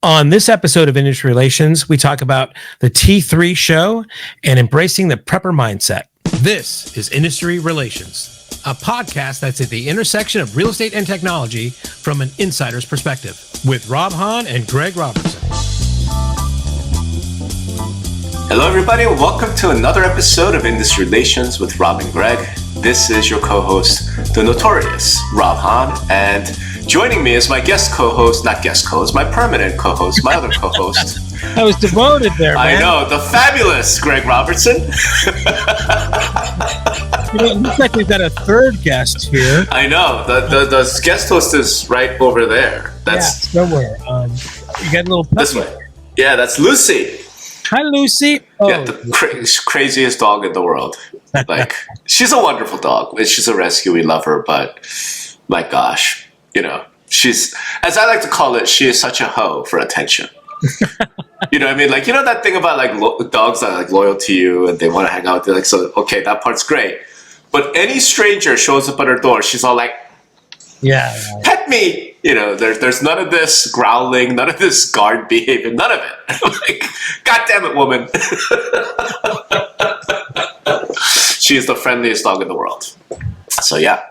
On this episode of Industry Relations, we talk about the T3 show and embracing the prepper mindset. This is Industry Relations, a podcast that's at the intersection of real estate and technology from an insider's perspective, with Rob Hahn and Greg Robertson. Hello, everybody. Welcome to another episode of Industry Relations with Rob and Greg. This is your co-host, the Notorious Rob Hahn, and joining me is my my permanent co-host, my other co-host. I was devoted there, man. I know, the fabulous Greg Robertson. It looks like we've got a third guest here. I know, the guest host is right over there. That's somewhere. You got a little puppy. This way. Yeah, that's Lucy. Hi, Lucy. Oh. Yeah, the craziest dog in the world. Like, she's a wonderful dog. She's a rescue. We love her, but my gosh, you know, she's, as I like to call it, she is such a hoe for attention. You know what I mean? Like, you know that thing about like dogs that are like loyal to you and they want to hang out with you. Like, so okay, that part's great. But any stranger shows up at her door, she's all like, yeah. Pet me. You know, there's none of this growling, none of this guard behavior, none of it. I'm like, God damn it, woman. She is the friendliest dog in the world. So yeah.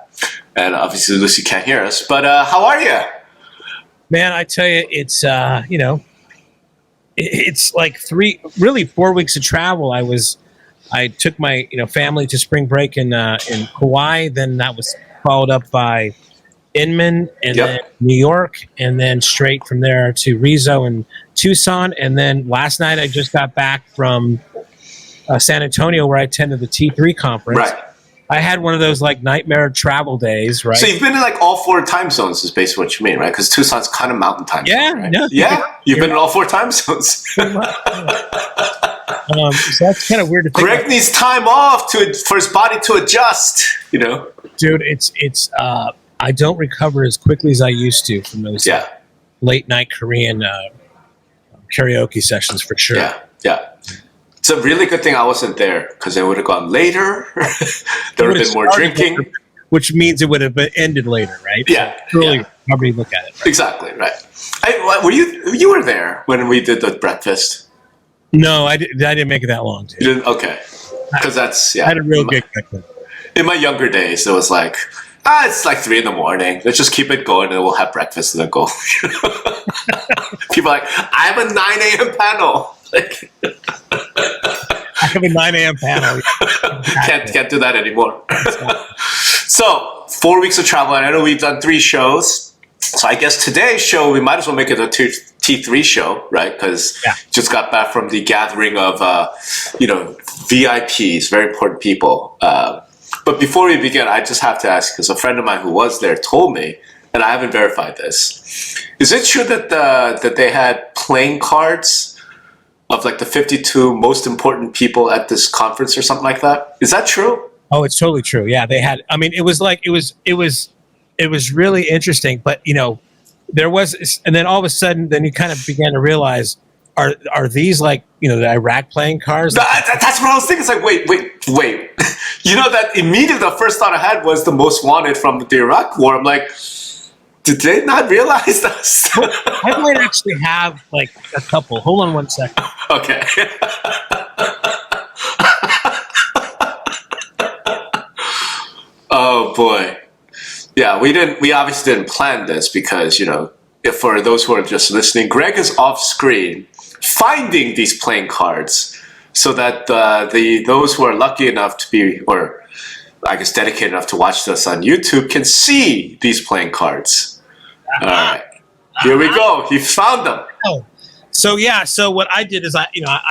And obviously Lucy can't hear us, but how are you? Man, I tell you, it's it's like 4 weeks of travel. I took my family to spring break in Hawaii. Then that was followed up by Inman and then New York, and then straight from there to Rizzo and Tucson. And then last night I just got back from San Antonio, where I attended the T3 conference. Right. I had one of those like nightmare travel days, right? So you've been in like all four time zones is basically what you mean, right? Because Tucson's kind of mountain time zone, right? No, you've been in all four time zones. So that's kind of weird to think Greg about. needs time off for his body to adjust, you know? Dude, it's I don't recover as quickly as I used to from those late night Korean karaoke sessions for sure. Yeah. It's a really good thing I wasn't there, because it would have gone later. There would have been more drinking. Later, which means it would have been ended later, right? Yeah. So really, probably look at it. Right? Exactly, right. You were there when we did the breakfast? No, I didn't make it that long, dude. You didn't? Okay. Because that's, I had a real gig back then. In my younger days, it was like, it's like 3 a.m. Let's just keep it going and we'll have breakfast and then go. People are like, I have a 9 a.m. panel. Like, I have a 9 a.m. panel. Can't do that anymore. So 4 weeks of travel, and I know we've done 3 shows. So I guess today's show, we might as well make it a T3 show, right? Because just got back from the gathering of, VIPs, very important people. But before we begin, I just have to ask, because a friend of mine who was there told me, and I haven't verified this, is it true that that they had playing cards of like the 52 most important people at this conference or something like that? Is that true? Oh, it's totally true. Yeah, they had. I mean, it was really interesting. But there was, and then all of a sudden, then you kind of began to realize, are these like the Iraq playing cards? That's what I was thinking. It's like, wait. That immediately the first thought I had was the most wanted from the Iraq War. I'm like, did they not realize this? I might actually have like a couple. Hold on 1 second. Okay. Oh boy. Yeah, we obviously didn't plan this because, if for those who are just listening, Greg is off screen finding these playing cards so that those who are lucky enough to be, or I guess dedicated enough to watch this on YouTube, can see these playing cards. All right, here we go. He found them. Oh. So what I did is I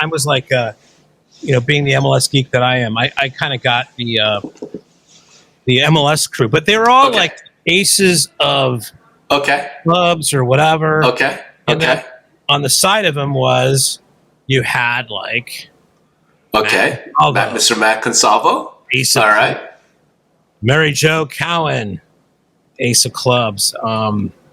was like, being the MLS geek that I am, I kind of got the MLS crew, but they were all like aces of clubs or whatever. Okay. And then on the side of them you had like Mr. Matt Consalvo. Ace all right. Mary Jo Cowan, ace of clubs.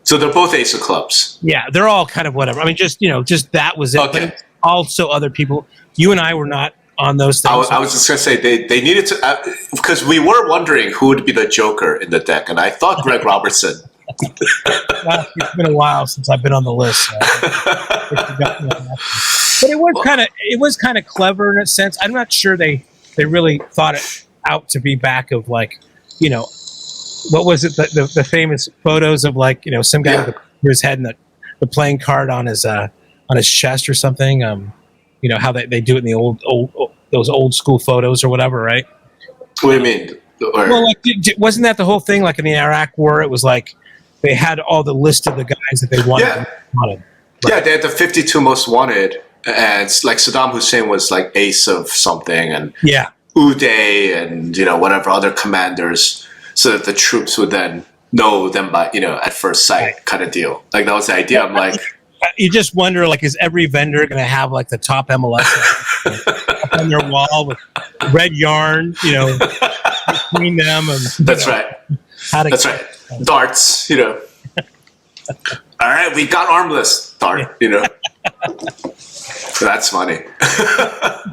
So they're both ace of clubs. Yeah, they're all kind of whatever. I mean, just that was it. Okay. But also other people. You and I were not on those things. I was just going to say they needed to, because we were wondering who would be the Joker in the deck, and I thought Greg Robertson Well, it's been a while since I've been on the list. So but it was kind of clever in a sense. I'm not sure they really thought it out to be back of like, you know, what was it, the famous photos of like, you know, some guy with his head and the playing card on his chest or something. You know how they do it in the old those old school photos or whatever, right? What do you mean? Well, like, wasn't that the whole thing? Like in the Iraq War, it was like they had all the list of the guys that they wanted. Yeah, right? Yeah, they had the 52 most wanted, and it's like Saddam Hussein was like ace of something, and Uday, and you know whatever other commanders, so that the troops would then know them by at first sight, kind of deal. Like that was the idea. I'm like, you just wonder, like, is every vendor going to have like the top MLS up on their wall with red yarn, you know, between them? And, that's right. That's right. Darts, you know. All right, we got armless dart, you know. That's funny.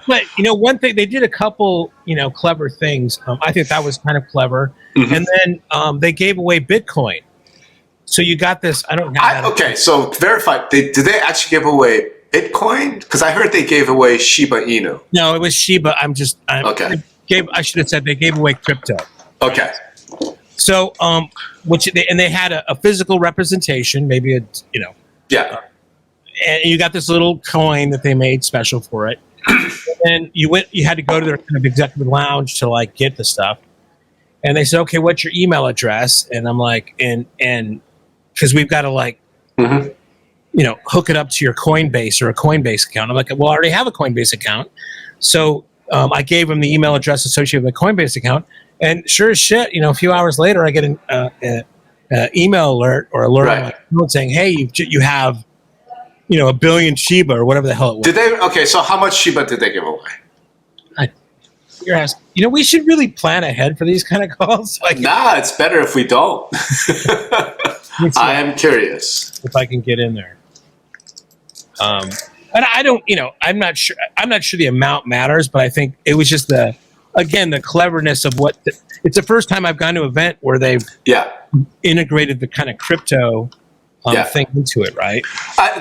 But you know, one thing they did a couple, you know, clever things. I think that was kind of clever. Mm-hmm. And then they gave away Bitcoin. So you got this. I don't know. Okay, so verify. Did they actually give away Bitcoin? Because I heard they gave away Shiba Inu. No, it was Shiba. Okay. I should have said they gave away crypto. Okay. So, they had a physical representation, maybe and you got this little coin that they made special for it. And you had to go to their kind of executive lounge to like get the stuff. And they said, okay, what's your email address? And I'm like, and because we've got to like, you know, hook it up to your Coinbase or a Coinbase account. I'm like, well, I already have a Coinbase account. So I gave them the email address associated with the Coinbase account. And sure as shit, you know, a few hours later, I get an email alert on my phone saying, hey, you have, you know, 1 billion Shiba or whatever the hell it was. Did they? Okay, so how much Shiba did they give away? You're asking. You know, we should really plan ahead for these kind of calls. It's better if we don't. I am curious if I can get in there. And I don't, you know, I'm not sure the amount matters, but I think it was just the cleverness of it's the first time I've gone to an event where they've integrated the kind of crypto thing into it, right?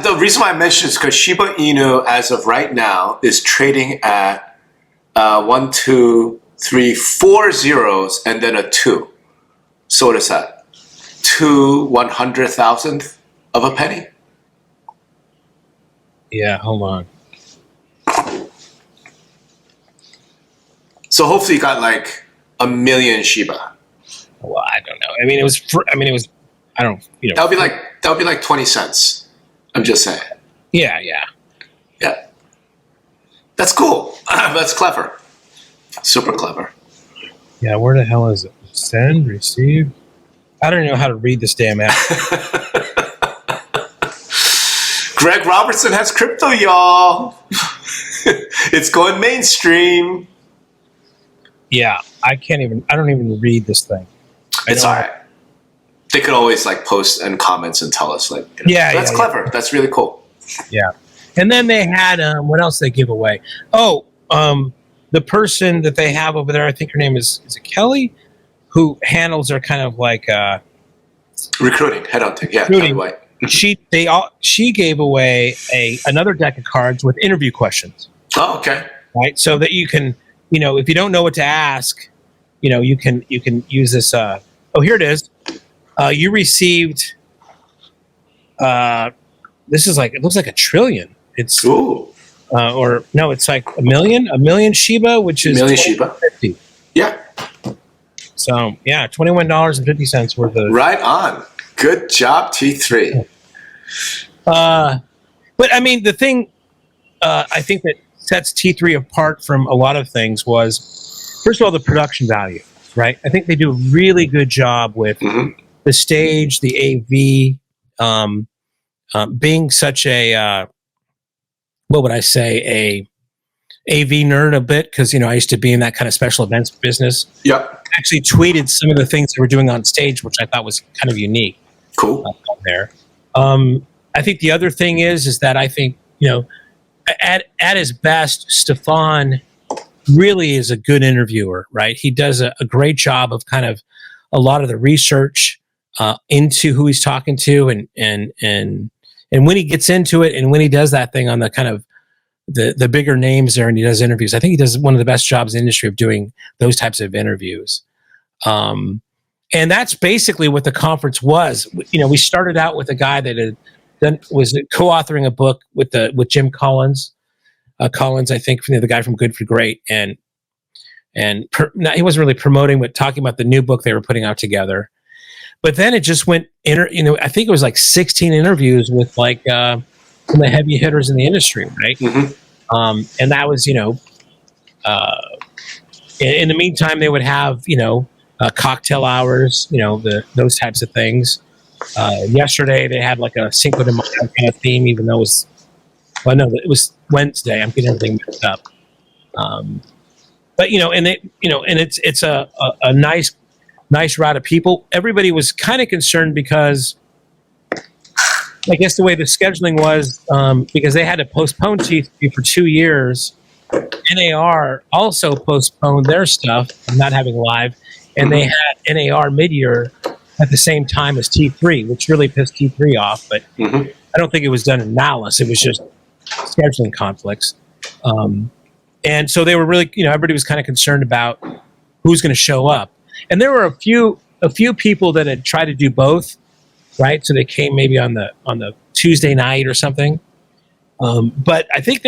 The reason why I mentioned is because Shiba Inu, as of right now, is trading at 1, 2, 3, 4 zeros and then a 2. So what is that? 2/100,000th of a penny? Yeah, hold on. So hopefully you got like 1 million Shiba. Well, I don't know. I mean, it was. I don't. You know. That would be like 20 cents. I'm just saying. Yeah. That's cool. That's clever. Super clever. Yeah. Where the hell is it? Send, receive. I don't know how to read this damn app. Greg Robertson has crypto, y'all. It's going mainstream. Yeah, I don't even read this thing. It's all right. They could always like post and comments and tell us like, that's clever. That's really cool. Yeah. And then they had, what else they give away? Oh, the person that they have over there, I think her name is it Kelly, who handles their kind of like, recruiting, headhunting. Yeah. Kelly White. She gave away another deck of cards with interview questions. Oh, okay. Right. So that you can, you know, if you don't know what to ask, you know, you can use this. Here it is. You received. This is like, it looks like 1 trillion. It's or no, it's like 1 million Shiba, which is 1 million Shiba. 50. Yeah. So yeah, $21.50 worth of. Right on. Good job, T3. But I mean, the thing I think that sets T3 apart from a lot of things was, first of all, the production value, right? I think they do a really good job with the stage, the AV, being such a, what would I say, a AV nerd a bit, because, you know, I used to be in that kind of special events business. Yep. Actually tweeted some of the things they were doing on stage, which I thought was kind of unique. Cool. There. I think the other thing is that I think, you know, at his best, Stefan really is a good interviewer, right? He does a great job of kind of a lot of the research. into who he's talking to, and when he gets into it, and when he does that thing on the kind of the bigger names there, and he does interviews. I think he does one of the best jobs in the industry of doing those types of interviews. And that's basically what the conference was. We started out with a guy that was co-authoring a book with Jim Collins. Collins, I think, the guy from Good for Great, and he wasn't really promoting, but talking about the new book they were putting out together. But then it just went, I think it was like 16 interviews with like some of the heavy hitters in the industry, right? Mm-hmm. And that was, in the meantime, they would have, cocktail hours, those types of things. Yesterday they had like a Cinco de Mayo kind of theme, even though it was Wednesday. I'm getting everything mixed up. But it's a nice route of people. Everybody was kind of concerned because I guess the way the scheduling was, because they had to postpone T3 for 2 years. NAR also postponed their stuff from not having live, and they had NAR mid-year at the same time as T3, which really pissed T3 off. But I don't think it was done in malice. It was just scheduling conflicts. And so they were really, everybody was kind of concerned about who's going to show up. And there were a few people that had tried to do both, right? So they came maybe on the Tuesday night or something. But I think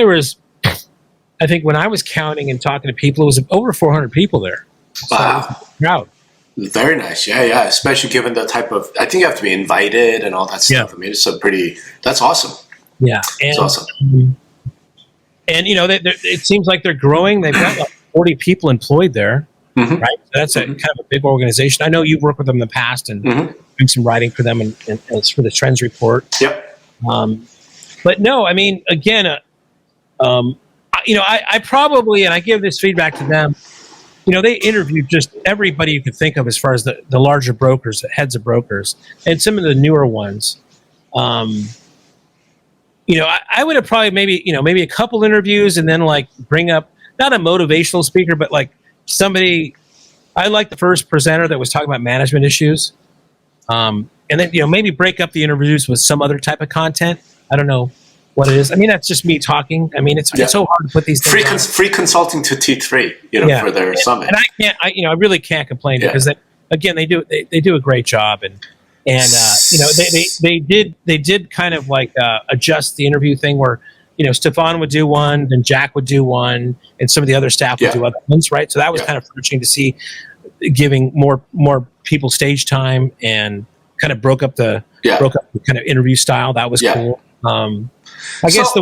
when I was counting and talking to people, it was over 400 people there. Wow. So crowd. Very nice. Yeah. Especially given the type of, I think you have to be invited and all that stuff. Yeah. I mean, that's awesome. Yeah. It's awesome. And, it seems like they're growing. They've got like 40 people employed there, right? So that's a kind of a big organization. I know you've worked with them in the past and doing some writing for them and it's for the Trends Report. Yep. But no, I mean, again, I probably, and I give this feedback to them, they interviewed just everybody you could think of as far as the larger brokers, the heads of brokers, and some of the newer ones. I would have probably maybe a couple interviews and then like bring up, not a motivational speaker, but like somebody. I like the first presenter that was talking about management issues. And then, maybe break up the interviews with some other type of content. I don't know what it is. I mean, that's just me talking. I mean, it's so hard to put these things free consulting to T3, for their summit. And I really can't complain because again, they do a great job. And they did kind of like adjust the interview thing where, Stefan would do one, then Jack would do one, and some of the other staff would do other ones, right? So that was kind of refreshing to see, giving more people stage time and kind of broke up the kind of interview style. That was cool. I guess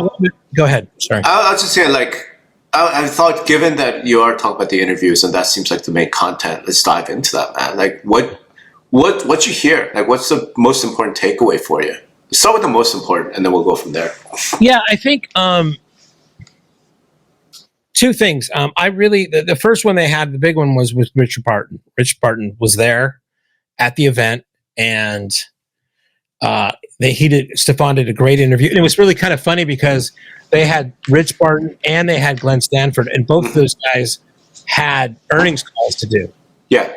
go ahead. Sorry. I was just saying, like, I thought, given that you are talking about the interviews and that seems like the main content, let's dive into that, man. Like, what you hear? Like, what's the most important takeaway for you? Start with the most important, and then we'll go from there. Yeah, I think two things. I really the first one they had, the big one was with Richard Barton. Richard Barton was there at the event, and Stefan did a great interview, and it was really kind of funny because they had Rich Barton and they had Glenn Stanford, and both of those guys had earnings calls to do. Yeah.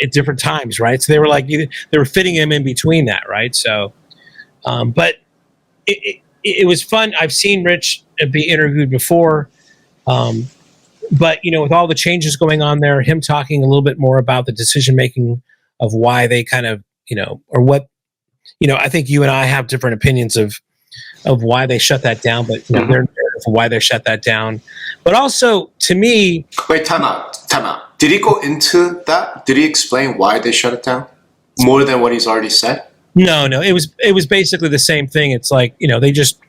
At different times, right? So they were like, they were fitting him in between that, right? So, but it was fun. I've seen Rich be interviewed before, but with all the changes going on there, him talking a little bit more about the decision making of why they kind of, or what, I think you and I have different opinions of why they shut that down, but their narrative of why they shut that down. But also, to me, wait, time out. Did he go into that? Did he explain why they shut it down more than what he's already said? No. It was basically the same thing. It's like, they just,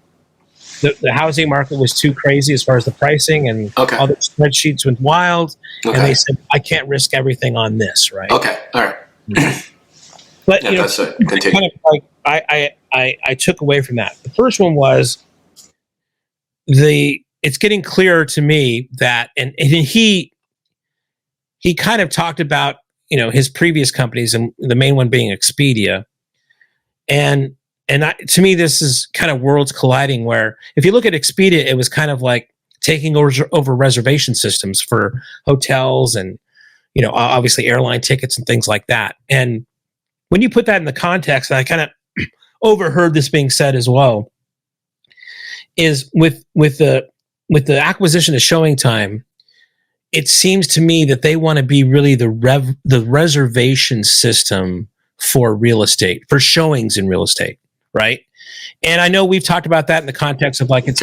the housing market was too crazy as far as the pricing, and all the spreadsheets went wild. And they said, I can't risk everything on this, right? Okay, all right. But kind of like I took away from that. The first one was it's getting clearer to me that, and he kind of talked about, his previous companies, and the main one being Expedia. And to me, this is kind of worlds colliding, where if you look at Expedia, it was kind of like taking over reservation systems for hotels and, obviously airline tickets and things like that. And when you put that in the context, and I kind of overheard this being said as well, is with the acquisition of Showing Time, it seems to me that they want to be really the reservation system for real estate, for showings in real estate, right? And I know we've talked about that in the context of like it's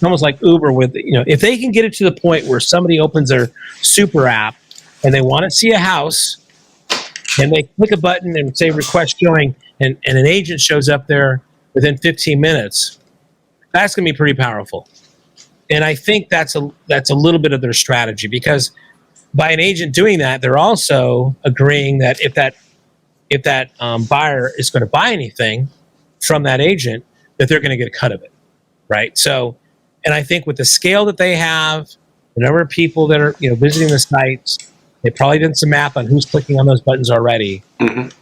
almost like Uber with, if they can get it to the point where somebody opens their super app and they want to see a house and they click a button and say request showing, and an agent shows up there within 15 minutes, that's going to be pretty powerful. And I think that's a little bit of their strategy, because by an agent doing that, they're also agreeing that if that buyer is going to buy anything from that agent, that they're going to get a cut of it, right? So, and I think with the scale that they have, the number of people that are visiting the sites, they probably did some math on who's clicking on those buttons already, and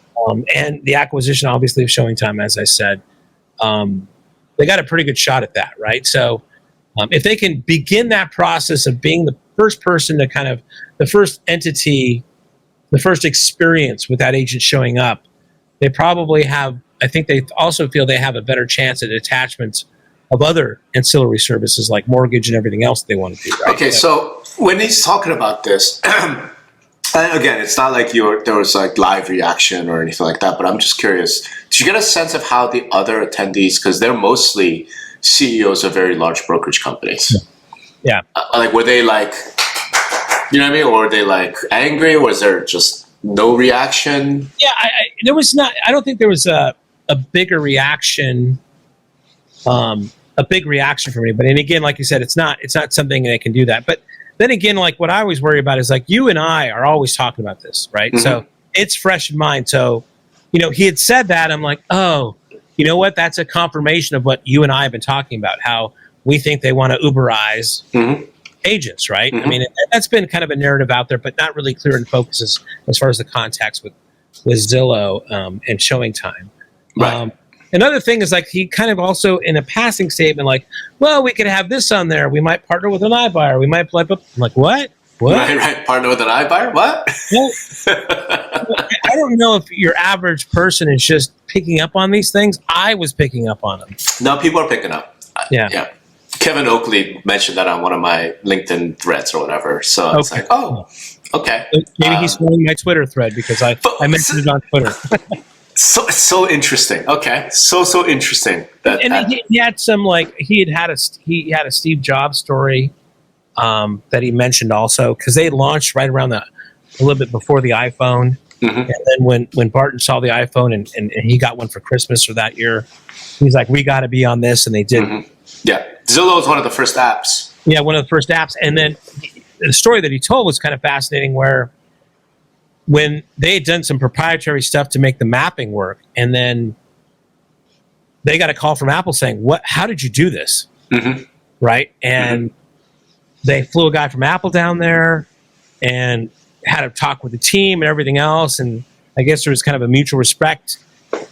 the acquisition, obviously, of Showing Time, as I said, they got a pretty good shot at that, right? So, if they can begin that process of being the first person to kind of the first entity, the first experience with that agent showing up, they probably have. I think they also feel they have a better chance at attachments of other ancillary services like mortgage and everything else that they want to do. Right? Okay, so when he's talking about this, again, it's not like there was like live reaction or anything like that, but I'm just curious. Did you get a sense of how the other attendees, because they're mostly CEOs of very large brokerage companies. Yeah. Like, were they like, you know what I mean? Or were they like angry? Or was there just no reaction? Yeah, there was not. I don't think there was a bigger reaction. A big reaction from anybody. And again, like you said, it's not something they can do that. But then again, like what I always worry about is like you and I are always talking about this, right? Mm-hmm. So it's fresh in mind. So, he had said that. I'm like, oh, you know what? That's a confirmation of what you and I have been talking about, how we think they want to Uberize agents, right? I mean, that's been kind of a narrative out there, but not really clear in focus as far as the contacts with Zillow and Showing Time. Right. Another thing is like he kind of also in a passing statement, like, well, we could have this on there. We might partner with an iBuyer. We might play. I'm like, what? Right. Partner with an iBuyer? What? Well, I don't know if your average person is just picking up on these things. I was picking up on them. No, people are picking up. Yeah. Kevin Oakley mentioned that on one of my LinkedIn threads or whatever. So it's like, oh, okay. Maybe he's following my Twitter thread because I mentioned it on Twitter. So interesting. Okay, so interesting. He had some like he had a Steve Jobs story that he mentioned also, because they launched right around a little bit before the iPhone, and then when Barton saw the iPhone and he got one for Christmas or that year, he's like, we got to be on this, and they did. Yeah, Zillow was one of the first apps. Yeah, one of the first apps, and then the story that he told was kind of fascinating, where when they had done some proprietary stuff to make the mapping work, and then they got a call from Apple saying, how did you do this? Right? And they flew a guy from Apple down there and had a talk with the team and everything else. And I guess there was kind of a mutual respect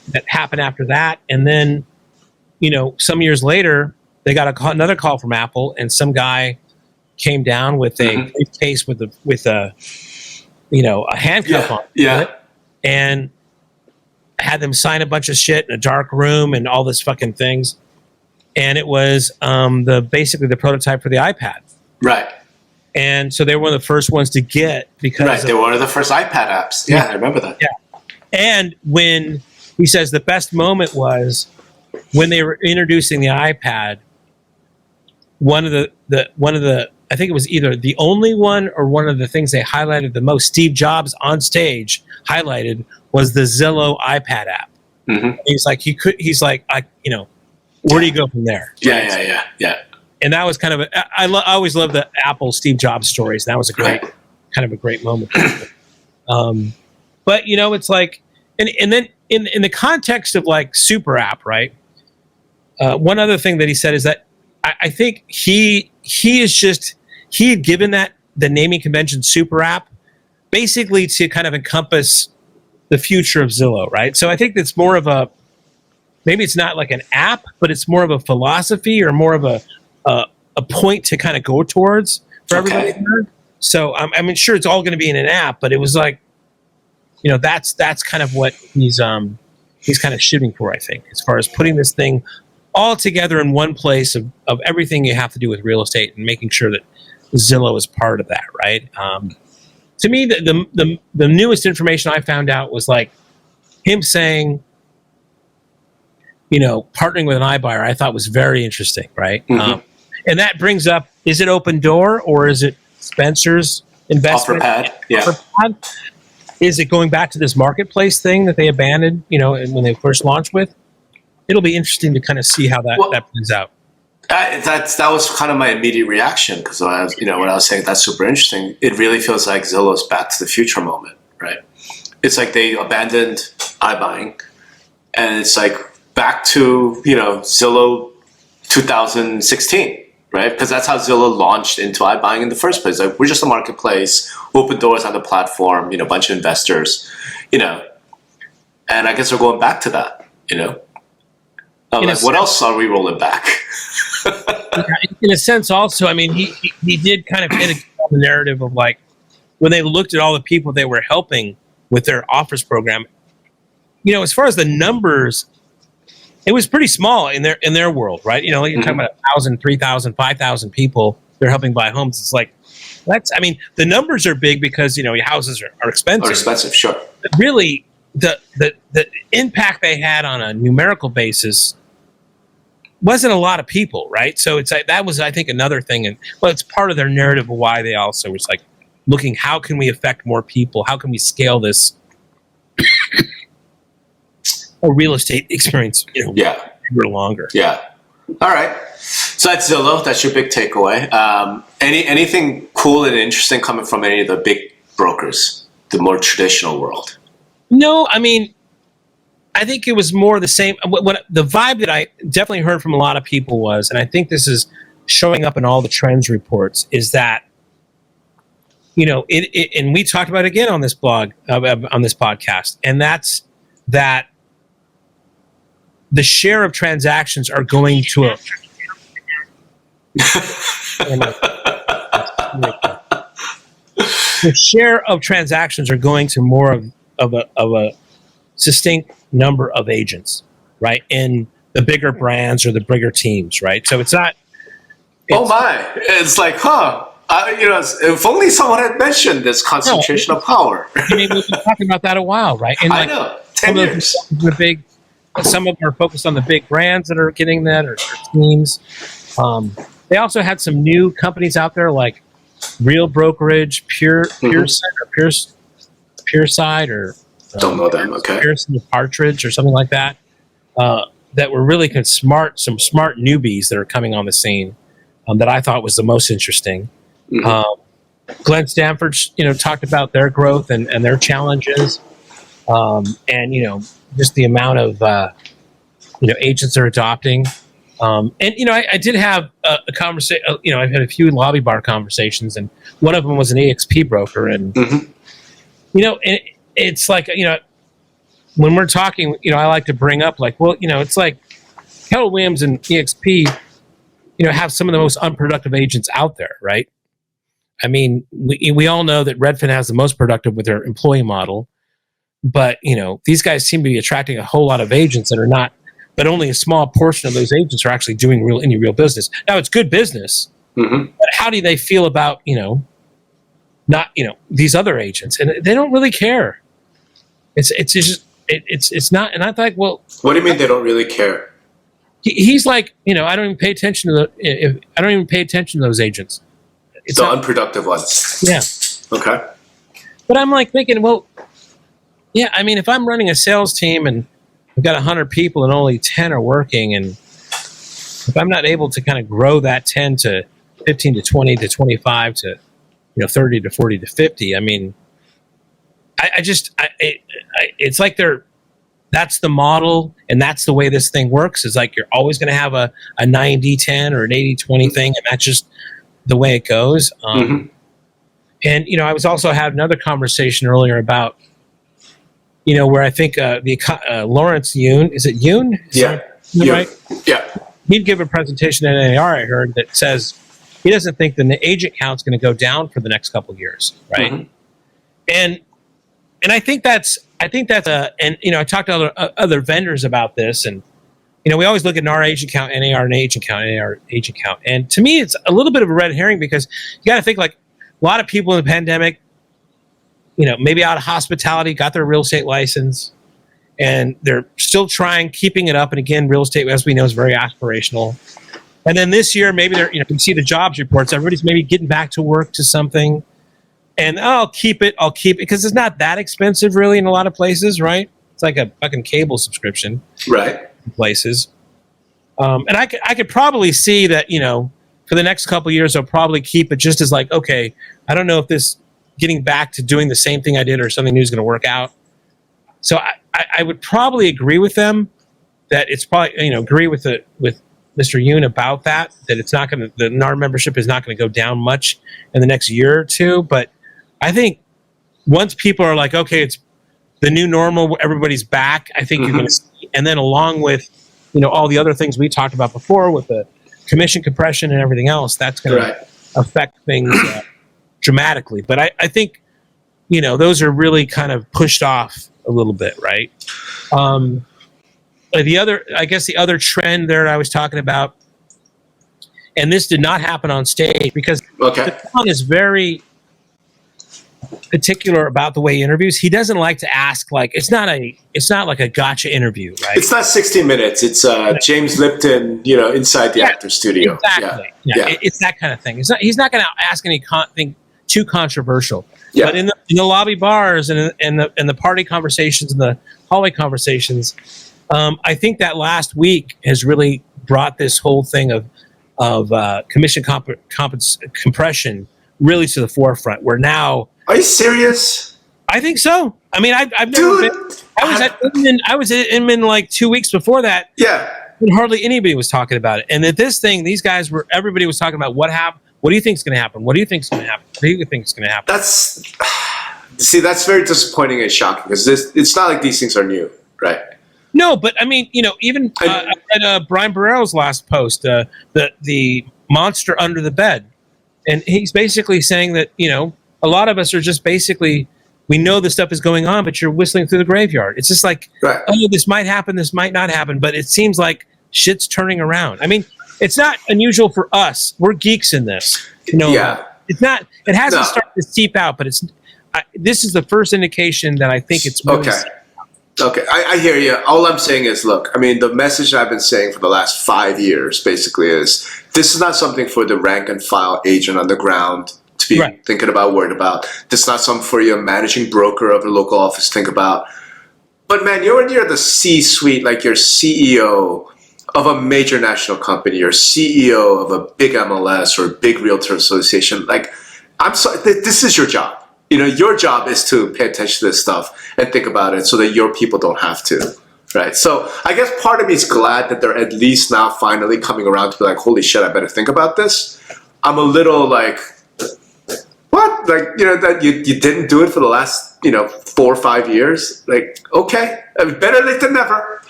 that happened after that. And then, some years later, they got another call from Apple, and some guy came down with a briefcase with a handcuff on it, and had them sign a bunch of shit in a dark room and all this fucking things. And it was basically the prototype for the iPad. Right. And so they were one of the first ones to get, because they were one of the first iPad apps. Yeah, I remember that. Yeah. And when he says the best moment was when they were introducing the iPad, one of the I think it was either the only one or one of the things they highlighted the most, Steve Jobs on stage highlighted, was the Zillow iPad app. He's like, where do you go from there? Yeah. And that was kind of I always love the Apple Steve Jobs stories. And that was a great moment. But it's like, and then in the context of like super app, right? One other thing that he said is that I think he had given that the naming convention super app basically to kind of encompass the future of Zillow, right? So I think it's more of maybe it's not like an app, but it's more of a philosophy or more of a point to kind of go towards for everybody. So I'm sure it's all going to be in an app, but it was like, that's kind of what he's kind of shooting for, I think, as far as putting this thing all together in one place of everything you have to do with real estate and making sure that Zillow is part of that, right? To me, the newest information I found out was like him saying, partnering with an iBuyer, I thought was very interesting, right? Mm-hmm. And that brings up, is it Open Door or is it Spencer's investment? OfferPad, yeah. OfferPad? Is it going back to this marketplace thing that they abandoned, when they first launched with? It'll be interesting to kind of see how that plays out. That was kind of my immediate reaction, because when I was saying that's super interesting, it really feels like Zillow's back to the future moment, right? It's like they abandoned iBuying, and it's like back to Zillow 2016, right? Because that's how Zillow launched into iBuying in the first place. Like, we're just a marketplace, open doors on the platform, a bunch of investors, and I guess we're going back to that, what else are we rolling back? In a sense, also, I mean, he did kind of hit the narrative of like when they looked at all the people they were helping with their offers program. As far as the numbers, it was pretty small in their world, right? You're talking about 1,000, 3,000, 5,000 people they're helping buy homes. It's like the numbers are big because your houses are expensive. Are expensive, sure. But really, the impact they had on a numerical basis wasn't a lot of people, right? So it's like that was, I think, another thing, and it's part of their narrative of why they also was like looking, how can we affect more people? How can we scale this a real estate experience? Longer. Yeah. All right. So that's Zillow. That's your big takeaway. Anything cool and interesting coming from any of the big brokers, the more traditional world? No, I mean, I think it was more the same. What the vibe that I definitely heard from a lot of people was, and I think this is showing up in all the trends reports, is that, and we talked about it again on this blog, on this podcast, and that's that the share of transactions are going to the share of transactions are going to more of a distinct number of agents, right? In the bigger brands or the bigger teams, right? So it's not. It's like, if only someone had mentioned this concentration of power. I mean, we've been talking about that a while, right? And I know, 10 years. Some of them are focused on the big brands that are getting that, or teams. They also had some new companies out there like Real Brokerage, Pearside, or don't know them. Okay, Pearson Partridge or something like that. That were really some smart newbies that are coming on the scene. That I thought was the most interesting. Mm-hmm. Glenn Stanford, talked about their growth and their challenges, and just the amount of agents they're adopting. I did have a conversation. I've had a few lobby bar conversations, and one of them was an EXP broker, and it's like when we're talking, I like to bring up like, it's like Keller Williams and EXP, have some of the most unproductive agents out there, right? I mean, we all know that Redfin has the most productive with their employee model, but these guys seem to be attracting a whole lot of agents that are not. But only a small portion of those agents are actually doing any real business. Now it's good business, but how do they feel about not these other agents? And they don't really care. It's not. And I thought, well, what do you mean they don't really care? He's like, I don't even pay attention to I don't even pay attention to those agents. It's the unproductive ones. Yeah. Okay. But I'm like thinking, well, yeah. I mean, if I'm running a sales team and I've got 100 people and only 10 are working, and if I'm not able to kind of grow that 10 to 15 to 20 to 25 to 30 to 40 to 50, I mean, it's like that's the model, and that's the way this thing works. Is like you're always going to have a 90-10 or an 80-20 thing, and that's just the way it goes. And I was also had another conversation earlier about where I think Lawrence Yoon, is it Yoon? Right? Yeah. He'd give a presentation at NAR, I heard, that says he doesn't think the agent count's going to go down for the next couple of years, right? And and I think that's and I talked to other vendors about this, and we always look at an RH account, NAR and H account, NAR H account, and to me, it's a little bit of a red herring because you got to think like a lot of people in the pandemic, maybe out of hospitality, got their real estate license, and they're still keeping it up. And again, real estate, as we know, is very aspirational. And then this year, maybe you can see the jobs reports. Everybody's maybe getting back to work to something. And I'll keep it because it's not that expensive really in a lot of places, right? It's like a fucking cable subscription, right? Places, and I could probably see that for the next couple of years I'll probably keep it just as like, okay, I don't know if this getting back to doing the same thing I did or something new is going to work out. So I would probably agree with them that it's probably agree with Mr. Yoon about that it's not going to the NAR membership is not going to go down much in the next year or two, but I think once people are like, okay, it's the new normal, everybody's back, I think you're going to see, and then along with, all the other things we talked about before with the commission compression and everything else, that's going to affect things dramatically. But I think, those are really kind of pushed off a little bit, right? The other trend there I was talking about, and this did not happen on stage because the town is very particular about the way he interviews. He doesn't like to ask like it's not like a gotcha interview, right? It's not 60 Minutes. It's James Lipton, inside the actor's studio. Exactly. Yeah. It's that kind of thing. He's not going to ask anything too controversial. Yeah. But in the lobby bars and the party conversations and the hallway conversations, I think that last week has really brought this whole thing of commission compression really to the forefront. Where now. Are you serious? I think so. I mean, I've never been. I was at Inman like 2 weeks before that. Yeah. And hardly anybody was talking about it. And at this thing, everybody was talking about what happened. What do you think is going to happen? What do you think is going to happen? What do you think is going to happen? That's very disappointing and shocking because it's not like these things are new, right? No, but I mean, even I read Brian Barrero's last post, the monster under the bed, and he's basically saying that a lot of us are just basically, we know this stuff is going on, but you're whistling through the graveyard. It's just like, oh, this might happen, this might not happen, but it seems like shit's turning around. I mean, it's not unusual for us. We're geeks in this. It's not. It hasn't started to seep out, but this is the first indication that I think it's really Okay, I hear you. All I'm saying is, look, I mean, the message I've been saying for the last 5 years basically is this is not something for the rank and file agent on the ground to be thinking about, worried about. This is not something for your managing broker of a local office to think about. But man, you're the C-suite, like you're CEO of a major national company, you're CEO of a big MLS or a big realtor association. Like, I'm sorry, this is your job. Your job is to pay attention to this stuff and think about it so that your people don't have to, right? So I guess part of me is glad that they're at least now finally coming around to be like, holy shit, I better think about this. I'm a little like, what? Like, that you didn't do it for the last, 4 or 5 years? Like, okay, I mean, better late than never.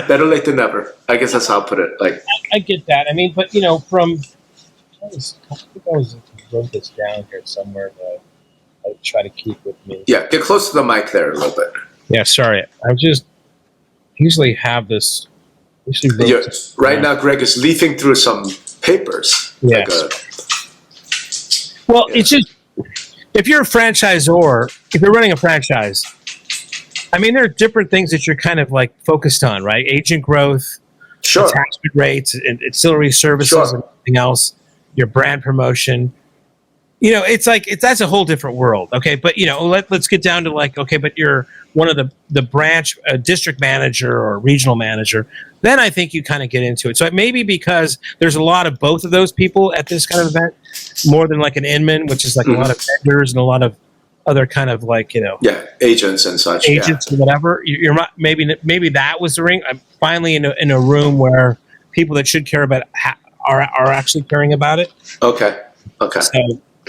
Better late than never. I guess that's how I'll put it. Like, I get that. I mean, but, I wrote this down here somewhere, but I try to keep with me. Yeah, get close to the mic there a little bit. Yeah, sorry. I usually have this. Right now, Greg is leafing through some papers. Yes. It's just, if you're a franchisor, if you're running a franchise, I mean, there are different things that you're kind of like focused on, right? Agent growth, attachment rates, and ancillary services, and everything else, your brand promotion. It's like that's a whole different world, okay? But let's get down to like, okay, but you're one of the branch district manager or regional manager. Then I think you kind of get into it. So it may be because there's a lot of both of those people at this kind of event, more than like an Inman, which is like a lot of vendors and a lot of other kind of like agents and such, or whatever. You're not, maybe that was the ring. I'm finally in a room where people that should care about it are actually caring about it. Okay.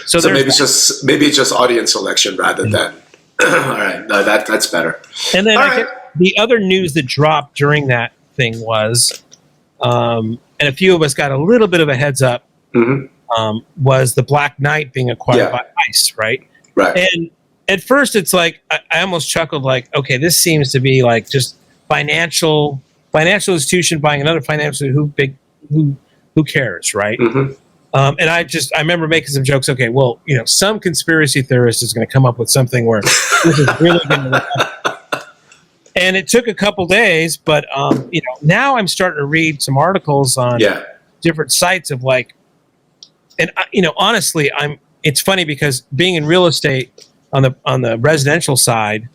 So maybe it's just audience selection rather than. All right, no, that's better. And then the other news that dropped during that thing was, and a few of us got a little bit of a heads up, was the Black Knight being acquired by ICE, right? Right. And at first it's like I almost chuckled, like, okay, this seems to be like just financial institution buying another financial, who cares, right? And I remember making some jokes. Okay, well, some conspiracy theorist is going to come up with something where this is really going to. And it took a couple days, but now I'm starting to read some articles on different sites of like, and honestly, it's funny because being in real estate on the residential side,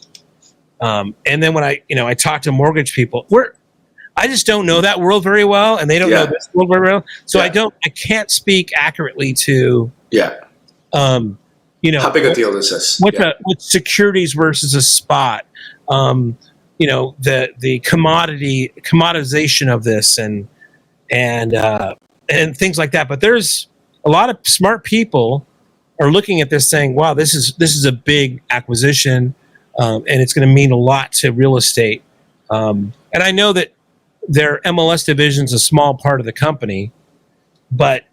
and then when I talk to mortgage people, I just don't know that world very well, and they don't know this world very well. So I can't speak accurately to how big a deal is this? What securities versus a spot, the commoditization of this and things like that. But there's a lot of smart people are looking at this saying, wow, this is a big acquisition, and it's going to mean a lot to real estate. And I know that their MLS division is a small part of the company, but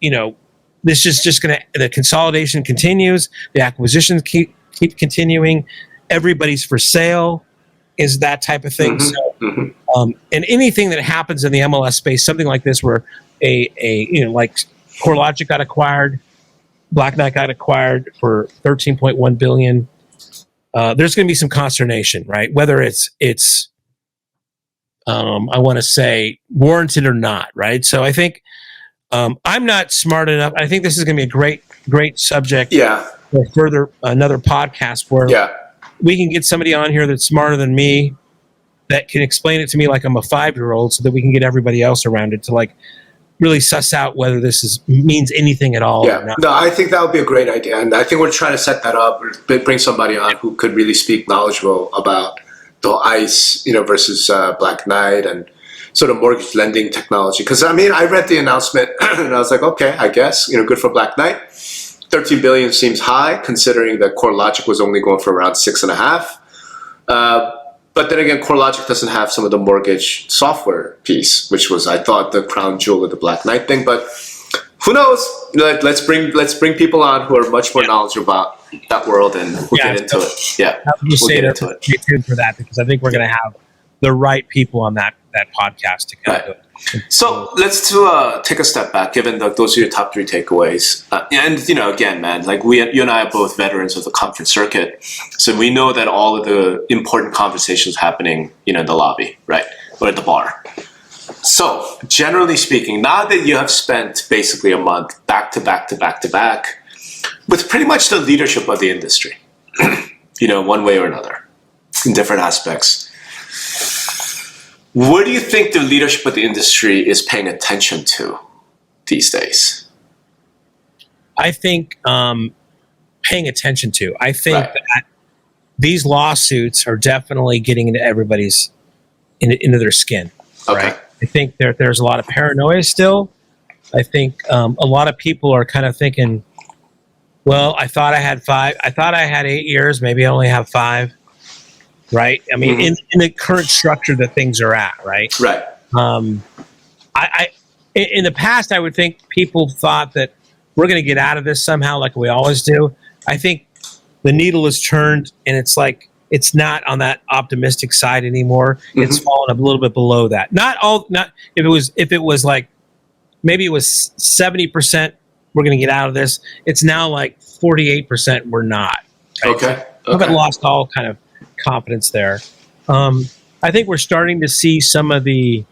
this is just the consolidation continues, the acquisitions keep continuing, everybody's for sale is that type of thing. And anything that happens in the MLS space, something like this, where like CoreLogic got acquired, Black Knight got acquired for $13.1 billion. There's going to be some consternation, right? Whether it's I want to say warranted or not, right? So I think I'm not smart enough. I think this is going to be a great subject for further another podcast where we can get somebody on here that's smarter than me that can explain it to me like I'm a 5-year-old, so that we can get everybody else around it to like really suss out whether this means anything at all. Or not. No, I think that would be a great idea, and I think we're trying to set that up, or bring somebody on who could really speak knowledgeable about the ICE, versus Black Knight and sort of mortgage lending technology. Because I read the announcement and I was like, okay, I guess good for Black Knight. 13 billion seems high considering that CoreLogic was only going for around 6.5. But then again, CoreLogic doesn't have some of the mortgage software piece, which was, I thought, the crown jewel of the Black Knight thing. But who knows? Let's bring people on who are much more knowledgeable about that world, and we'll get into it. Yeah, we'll get into it. Stay tuned for that, because I think we're going to have the right people on that podcast to kind of. So let's take a step back, given that those are your top 3 takeaways. And again, man, like you and I are both veterans of the conference circuit, so we know that all of the important conversations happening, in the lobby, right, or at the bar. So generally speaking, now that you have spent basically a month back to back to back to back with pretty much the leadership of the industry, one way or another, in different aspects, what do you think the leadership of the industry is paying attention to these days? I think paying attention to. I think that these lawsuits are definitely getting into everybody's into their skin. Okay. Right? I think there's a lot of paranoia still. I think a lot of people are kind of thinking, well, I thought I had 5. I thought I had 8 years. Maybe I only have 5. Right. I mean, in the current structure that things are at. Right. Right. I in the past, I would think people thought that we're going to get out of this somehow, like we always do. I think the needle is turned, and it's like it's not on that optimistic side anymore. It's fallen a little bit below that. Not if it was like maybe it was 70% we're going to get out of this. It's now like 48% we're not. Right? Okay. I haven't lost all kind of confidence there. I think we're starting to see some of the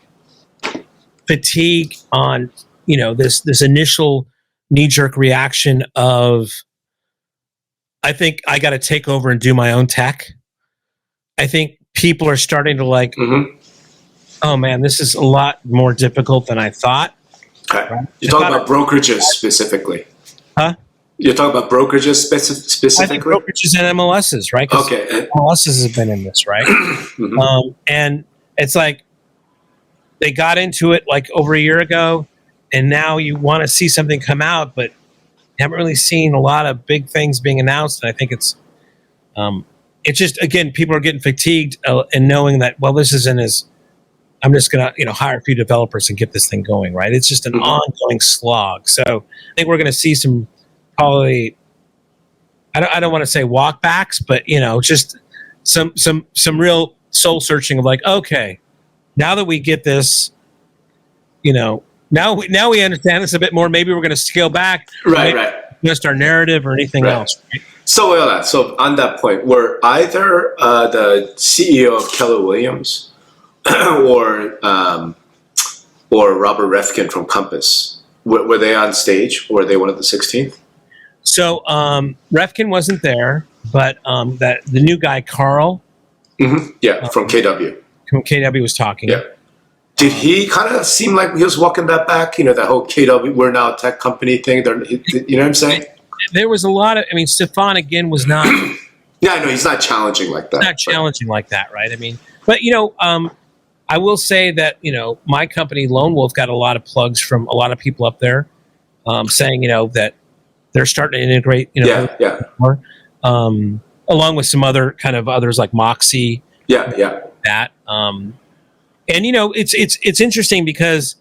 fatigue on this initial knee-jerk reaction of, I think I got to take over and do my own tech. I think people are starting to like, oh man, this is a lot more difficult than I thought. Okay. Right? You're talking about brokerages specifically. Huh? You're talking about brokerages specifically? I think brokerages and MLSs, right? Okay. MLSs have been in this, right? And it's like they got into it like over a year ago, and now you want to see something come out, but you haven't really seen a lot of big things being announced. And I think it's just, again, people are getting fatigued and knowing that, well, this isn't as, I'm just going to hire a few developers and get this thing going, right? It's just an ongoing slog. So I think we're going to see some, probably, I don't want to say walkbacks, but just some real soul searching of like, okay, now that we get this, now we understand this a bit more. Maybe we're going to scale back, right, just our narrative or anything else. Right? So on that point, were either the CEO of Keller Williams or Robert Refkin from Compass, were they on stage? Or were they one of the 16th? So Refkin wasn't there, but the new guy Carl, from KW. From KW was talking. Yeah. Did he kind of seem like he was walking that back? That whole KW, we're now a tech company thing. You know what I'm saying? There was a lot of. I mean, Stefan again was not. Yeah, I know he's not challenging like that. Not challenging like that, right? I mean, but I will say that my company Lone Wolf got a lot of plugs from a lot of people up there, saying that they're starting to integrate. More, along with some other kind of others like Moxie. Yeah. That. And it's interesting because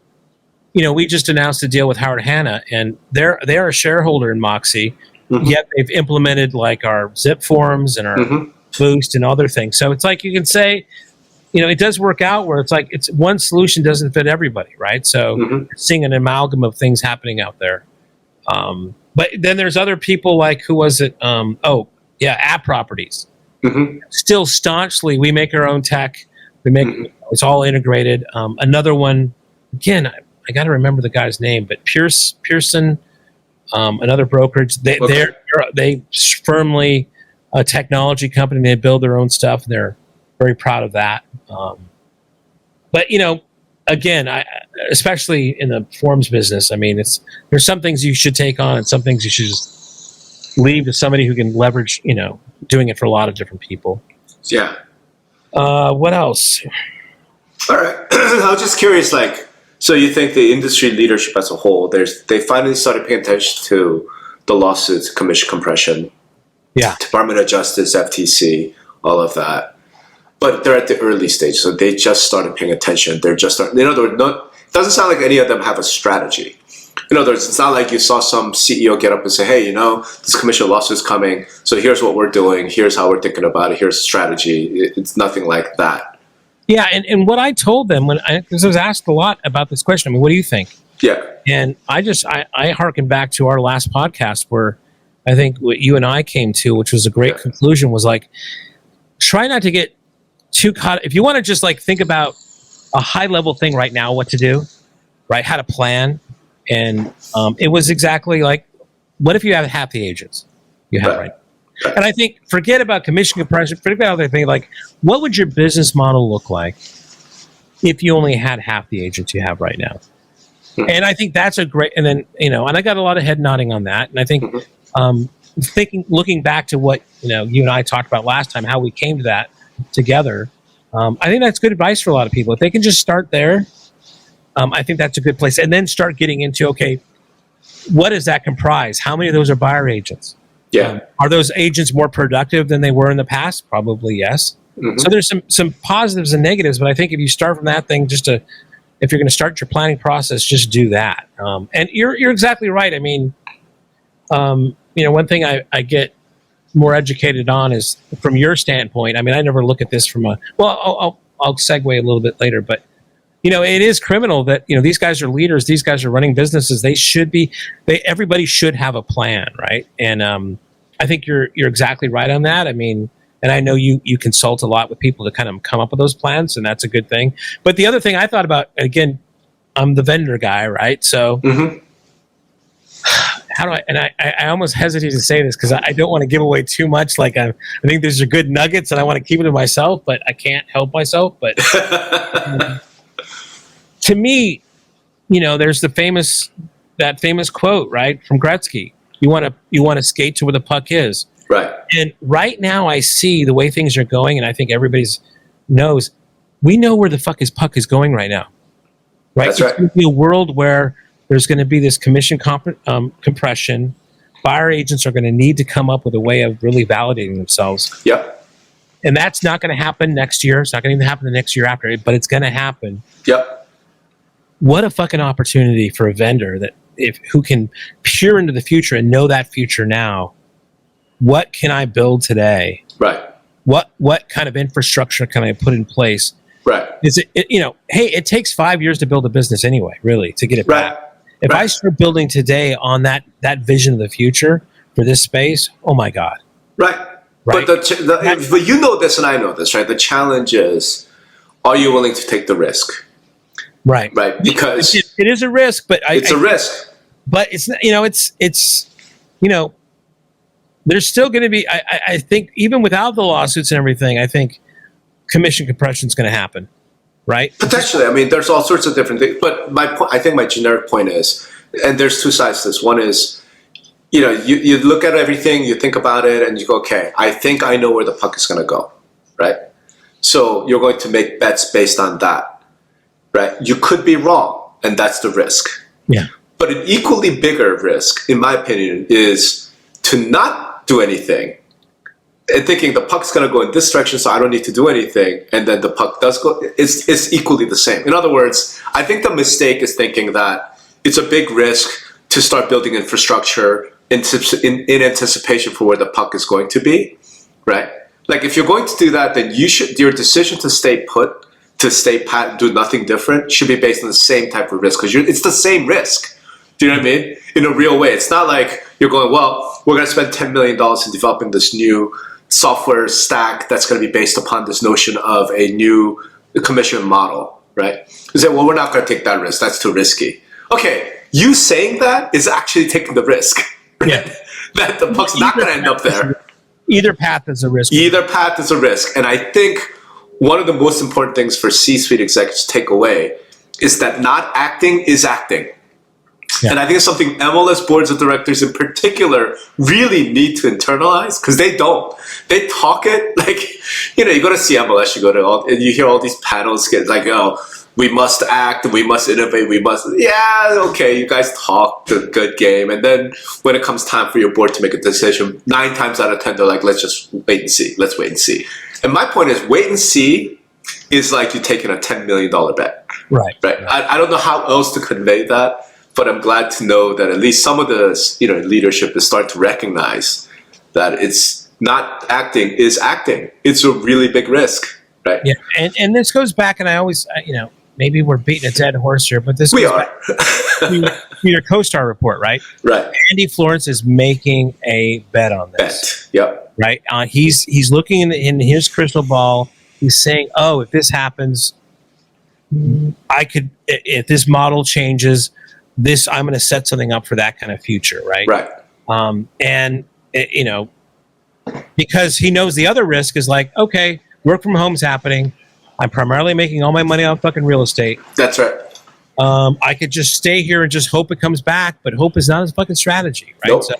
we just announced a deal with Howard Hanna, and they are a shareholder in Moxie. Yet they've implemented like our zip forms and our Boost and other things. So it's like you can say, it does work out where it's like it's one solution doesn't fit everybody, right? So you're seeing an amalgam of things happening out there. But then there's other people like who was it? App Properties. Still staunchly, we make our own tech. We make it's all integrated. Another one, again, I got to remember the guy's name, but Pearson, another brokerage. They firmly a technology company. They build their own stuff. And they're very proud of that. But again, especially in the forms business, I mean, there's some things you should take on, and some things you should just leave to somebody who can leverage. Doing it for a lot of different people. Yeah. What else? All right. I was just curious, so you think the industry leadership as a whole, they finally started paying attention to the lawsuits, commission compression, Department of Justice, FTC, all of that. But they're at the early stage, so they just started paying attention. They're just starting. It doesn't sound like any of them have a strategy. In other words, it's not like you saw some CEO get up and say, hey, this commission lawsuit is coming, so here's what we're doing, here's how we're thinking about it, here's a strategy. It's nothing like that. Yeah, and what I told them, because I was asked a lot about this question, I mean, what do you think? Yeah. And I harken back to our last podcast where I think what you and I came to, which was a great conclusion, was like, try not to get too caught. If you want to just think about a high level thing right now, what to do, right? How to plan. And it was exactly like, what if you have half the agents you have right now? And I think, forget about commission compression, forget about other things, like, what would your business model look like if you only had half the agents you have right now? And I think that's a great, and then, and I got a lot of head nodding on that. And I think, looking back to what, you and I talked about last time, how we came to that together, I think that's good advice for a lot of people. If they can just start there, I think that's a good place. And then start getting into, okay, what does that comprise? How many of those are buyer agents? Yeah. Are those agents more productive than they were in the past? Probably yes. So there's some positives and negatives, but I think if you start from that thing, if you're going to start your planning process, just do that. And you're exactly right. I mean, one thing I get more educated on is from your standpoint. I mean, I never look at this from I'll segue a little bit later, but it is criminal that, these guys are leaders. These guys are running businesses. Everybody should have a plan. Right. And, I think you're exactly right on that. I mean, and I know you consult a lot with people to kind of come up with those plans, and that's a good thing. But the other thing I thought about, again, I'm the vendor guy, right? So how do I almost hesitate to say this because I don't want to give away too much. Like I think these are good nuggets and I want to keep it to myself, but I can't help myself. But to me, there's that famous quote, right, from Gretzky. You want to skate to where the puck is. Right. And right now I see the way things are going, and I think everybody's knows we know where the fuck his puck is going right now. Right. That's it's going to be a world where there's going to be this commission compression. Buyer agents are going to need to come up with a way of really validating themselves. Yep. And that's not going to happen next year. It's not going to even happen the next year after, but it's going to happen. Yep. What a fucking opportunity for a vendor who can peer into the future and know that future now. what can I build today? Right. What kind of infrastructure can I put in place? Right. Is it hey, it takes 5 years to build a business anyway, really, to get it back. If I start building today on that vision of the future for this space, oh my God. Right. But but you know this and I know this, right? The challenge is, are you willing to take the risk? Right. Right. Because it is a risk, but it's a risk. But it's there's still going to be, I think, even without the lawsuits and everything, I think commission compression is going to happen, right? Potentially. I mean, there's all sorts of different things. But I think my generic point is, and there's two sides to this. One is, you look at everything, you think about it, and you go, okay, I think I know where the puck is going to go, right? So you're going to make bets based on that, right? You could be wrong, and that's the risk. Yeah. But an equally bigger risk, in my opinion, is to not do anything and thinking the puck's going to go in this direction, so I don't need to do anything, and then the puck does go. It's equally the same. In other words, I think the mistake is thinking that it's a big risk to start building infrastructure in anticipation for where the puck is going to be, right? Like if you're going to do that, then your decision to stay put, to stay pat, do nothing different, should be based on the same type of risk, because it's the same risk. Do you know what I mean? In a real way. It's not like you're going, well, we're going to spend $10 million in developing this new software stack that's going to be based upon this notion of a new commission model, right? You say, well, we're not going to take that risk. That's too risky. Okay, you saying that is actually taking the risk. Right? Yeah. That the puck's not going to end up there. Either path is a risk. Either path is a risk. And I think one of the most important things for C-suite executives to take away is that not acting is acting. Yeah. And I think it's something MLS boards of directors in particular really need to internalize, because they don't. They talk it like, you go to see MLS, and you hear all these panels get like, oh, we must act, we must innovate, okay, you guys talk the good game. And then when it comes time for your board to make a decision, 9 times out of 10, they're like, let's just wait and see. Let's wait and see. And my point is, wait and see is like you taking a $10 million bet. Right. I don't know how else to convey that. But I'm glad to know that at least some of the leadership is starting to recognize that it's not acting is acting. It's a really big risk, right? Yeah, and this goes back, and I always, maybe we're beating a dead horse here, but this we goes are. Back to your CoStar report, right? Right. Andy Florence is making a bet on this. Yep. Right. He's looking in his crystal ball. He's saying, oh, if this happens, if this model changes, I'm going to set something up for that kind of future, right? Right. Because he knows the other risk is like, okay, work from home's happening. I'm primarily making all my money on fucking real estate. That's right. I could just stay here and just hope it comes back, but hope is not a fucking strategy, right? Nope. So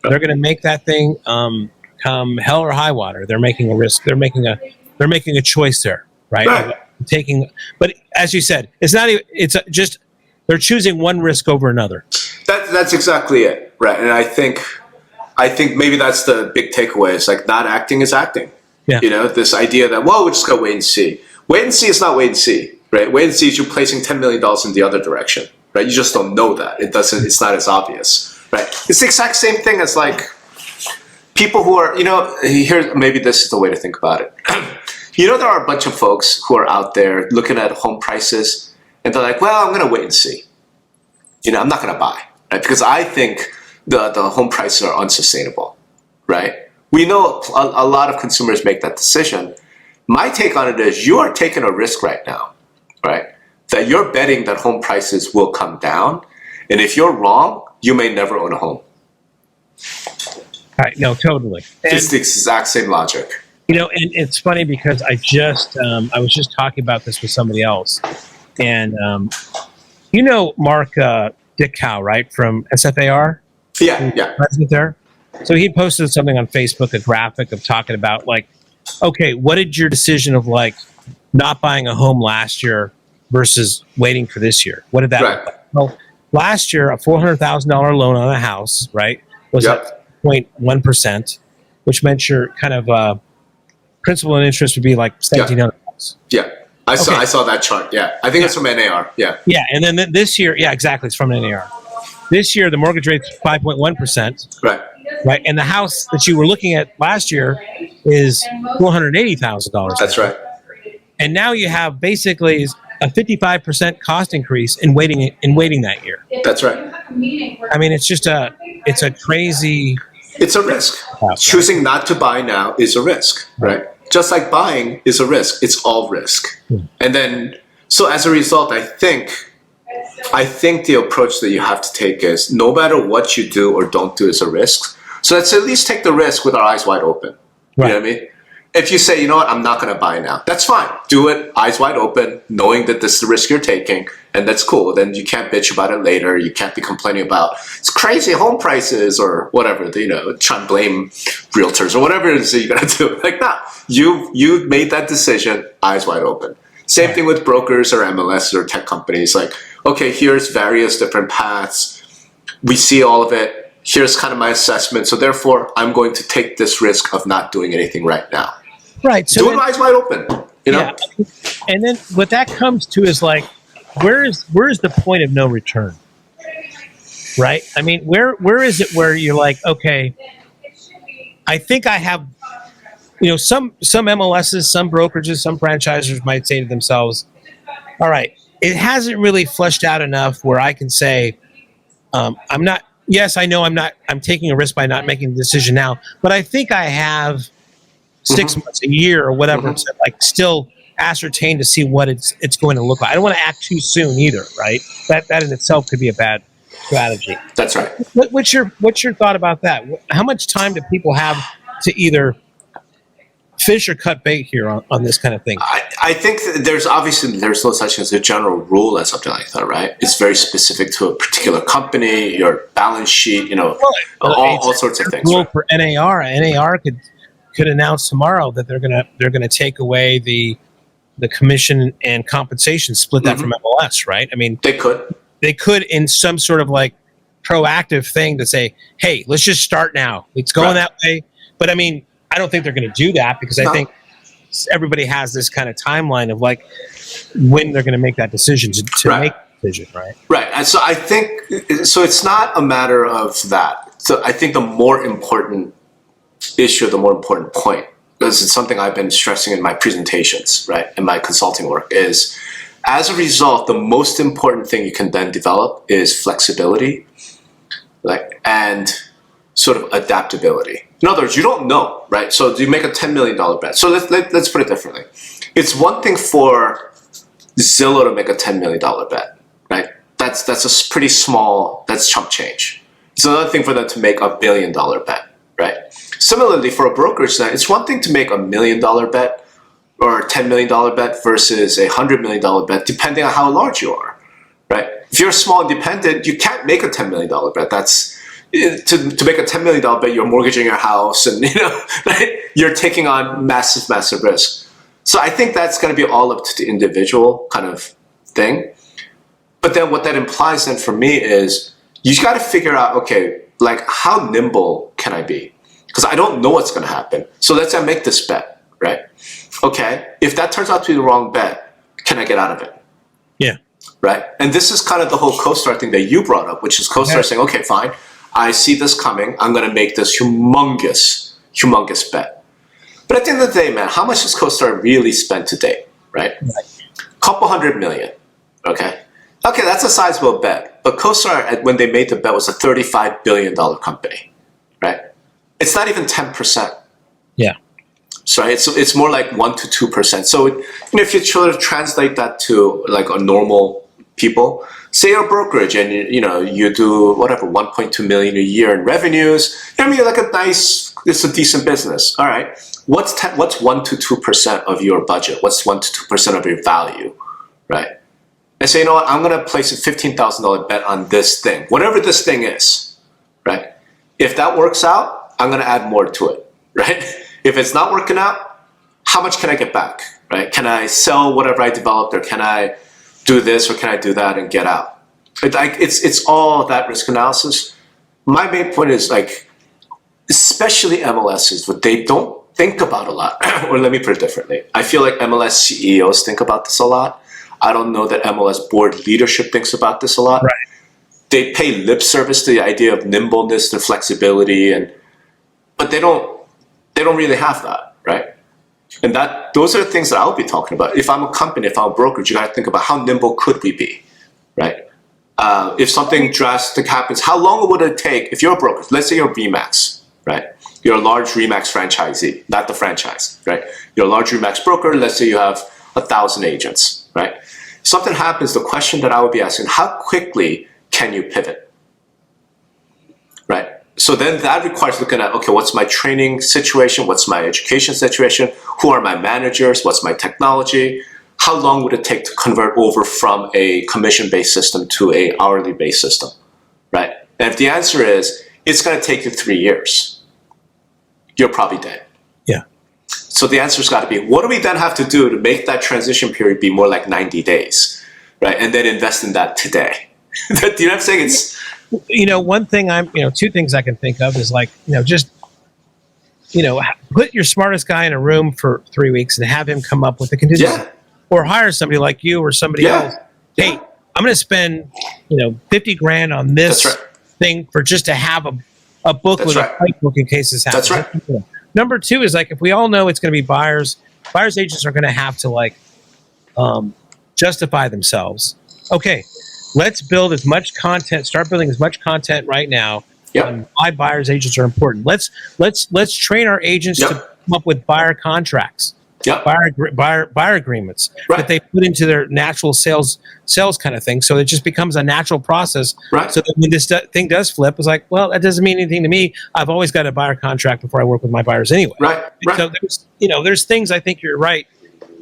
they're going to make that thing come hell or high water. They're making a risk. They're making a choice there, right? But as you said, it's not even. It's just. They're choosing one risk over another. That's exactly it, right? And I think maybe that's the big takeaway. It's like not acting is acting. Yeah. This idea that, well, we're just going to wait and see. Wait and see is not wait and see, right? Wait and see is you placing $10 million in the other direction, right? You just don't know that. It's not as obvious, right? It's the exact same thing as like people who are, here, maybe this is the way to think about it. There are a bunch of folks who are out there looking at home prices, and they're like, well, I'm going to wait and see. I'm not going to buy, right? Because I think the home prices are unsustainable, right? We know a lot of consumers make that decision. My take on it is you are taking a risk right now, right? That you're betting that home prices will come down. And if you're wrong, you may never own a home. Right. No, totally. It's the exact same logic. And it's funny because I was just talking about this with somebody else. And Mark Dickow, right, from SFAR? Yeah. President there. So he posted something on Facebook, a graphic of talking about like, okay, what did your decision of like not buying a home last year versus waiting for this year? What did that look like? Well, last year, a $400,000 loan on a house, right, was at 0.1%, which meant your kind of principal and interest would be like $1,700. Yeah. I saw that chart. Yeah. I think it's from NAR. Yeah. Yeah. And then this year, yeah, exactly. It's from NAR. This year, the mortgage rate's 5.1%. Right. right? And the house that you were looking at last year is $480,000. That's right. And now you have basically a 55% cost increase in waiting that year. That's right. I mean, it's a crazy. It's a risk. Choosing not to buy now is a risk, right? Just like buying is a risk. It's all risk. And then, so as a result, I think the approach that you have to take is no matter what you do or don't do is a risk. So let's at least take the risk with our eyes wide open. You know what I mean? If you say, you know what, I'm not going to buy now, that's fine. Do it, eyes wide open, knowing that this is the risk you're taking, and that's cool. Then you can't bitch about it later. You can't be complaining about it's crazy home prices or whatever, try and blame realtors or whatever it is that you're going to do. Like, nah, you made that decision, eyes wide open. Same thing with brokers or MLS or tech companies. Like, okay, here's various different paths. We see all of it. Here's kind of my assessment. So therefore, I'm going to take this risk of not doing anything right now. Right. So do it eyes wide open. Yeah. And then what that comes to is like, where is the point of no return? Right. I mean, where is it where you're like, okay, I think I have, some MLSs, some brokerages, some franchisers might say to themselves, all right, it hasn't really fleshed out enough where I can say, I know I'm taking a risk by not making the decision now, but I think I have 6 months, a year, or whatever, to like still ascertain to see what it's going to look like. I don't want to act too soon either, right? That in itself could be a bad strategy. That's right. What's your thought about that? How much time do people have to either fish or cut bait here on this kind of thing? I think there's no such as a general rule and something like that, right? It's very specific to a particular company, your balance sheet, all sorts of things. Rule for NAR could announce tomorrow that they're gonna take away the commission and compensation, split that from MLS, right? I mean, they could in some sort of like proactive thing to say, hey, let's just start now. It's going that way. But I mean, I don't think they're going to do that because I think everybody has this kind of timeline of like when they're going to make that decision to make a decision, right? Right. And so I think, it's not a matter of that. So I think the more important issue, the more important point, because it's something I've been stressing in my presentations, right, in my consulting work, is as a result, the most important thing you can then develop is flexibility, and sort of adaptability. In other words, you don't know, right? So do you make a $10 million bet? So let's put it differently. It's one thing for Zillow to make a $10 million bet, right? That's a pretty small, that's chump change. It's another thing for them to make $1 billion bet, right? Similarly, for a brokerage, it's one thing to make $1 million bet or a $10 million bet versus a $100 million bet, depending on how large you are, right? If you're a small independent, you can't make a $10 million bet. That's to make a $10 million bet, you're mortgaging your house, and right? You're taking on massive risk. So I think that's going to be all up to the individual kind of thing. But then what that implies then for me is you got to figure out, okay, like how nimble can I be? Because I don't know what's going to happen. So let's say I make this bet, right? Okay, if that turns out to be the wrong bet, can I get out of it? Yeah. Right? And this is kind of the whole CoStar thing that you brought up, which is CoStar saying, okay, fine, I see this coming. I'm going to make this humongous bet. But at the end of the day, man, how much has CoStar really spent to date, right? Couple $100 million, okay? Okay, that's a sizable bet. But CoStar, when they made the bet, was a $35 billion company, right? It's not even 10%. Yeah. So it's more like 1% to 2%. So if you sort of translate that to like a normal people, say you're a brokerage and you do whatever 1.2 million a year in revenues. I mean, like it's a decent business. All right, what's 1% to 2% of your budget? What's 1% to 2% of your value, right? And say, you know what, I'm going to place a $15,000 bet on this thing, whatever this thing is, right? If that works out, I'm going to add more to it, right? If it's not working out, how much can I get back, right? Can I sell whatever I developed, or can I do this, or can I do that and get out? It's all that risk analysis. My main point is like, especially MLSs, what they don't think about a lot, or let me put it differently. I feel like MLS CEOs think about this a lot. I don't know that MLS board leadership thinks about this a lot. Right. They pay lip service to the idea of nimbleness and flexibility, and but they don't really have that, right? And those are the things that I'll be talking about. If I'm a company, if I'm a brokerage, you got to think about how nimble could we be, right? If something drastic happens, how long would it take if you're a broker? Let's say you're Remax, right? You're a large Remax franchisee, not the franchise, right? You're a large Remax broker. Let's say you have 1,000 agents, right? If something happens, the question that I would be asking, how quickly can you pivot, right? So then that requires looking at, okay, what's my training situation? What's my education situation? Who are my managers? What's my technology? How long would it take to convert over from a commission-based system to a hourly-based system, right? And if the answer is, it's going to take you 3 years, you're probably dead. Yeah. So the answer's got to be, what do we then have to do to make that transition period be more like 90 days, right? And then invest in that today. Do you know what I'm saying? It's, one thing two things I can think of is like, just, put your smartest guy in a room for 3 weeks and have him come up with a contingency. yeah. Or hire somebody like you or somebody else. Hey, I'm going to spend, $50,000 on this thing for just to have a book with a fight book in case this happens. That's right. Number two is like, if we all know it's going to be buyers agents are going to have to justify themselves. Okay, let's build as much content, start building as much content right now. On why buyers agents are important. Let's train our agents to come up with buyer contracts. Buyer agreements that they put into their natural sales kind of thing. So it just becomes a natural process. Right. So that when this thing does flip, it's like, well, that doesn't mean anything to me. I've always got a buyer contract before I work with my buyers anyway. Right. So there's things, I think you're right,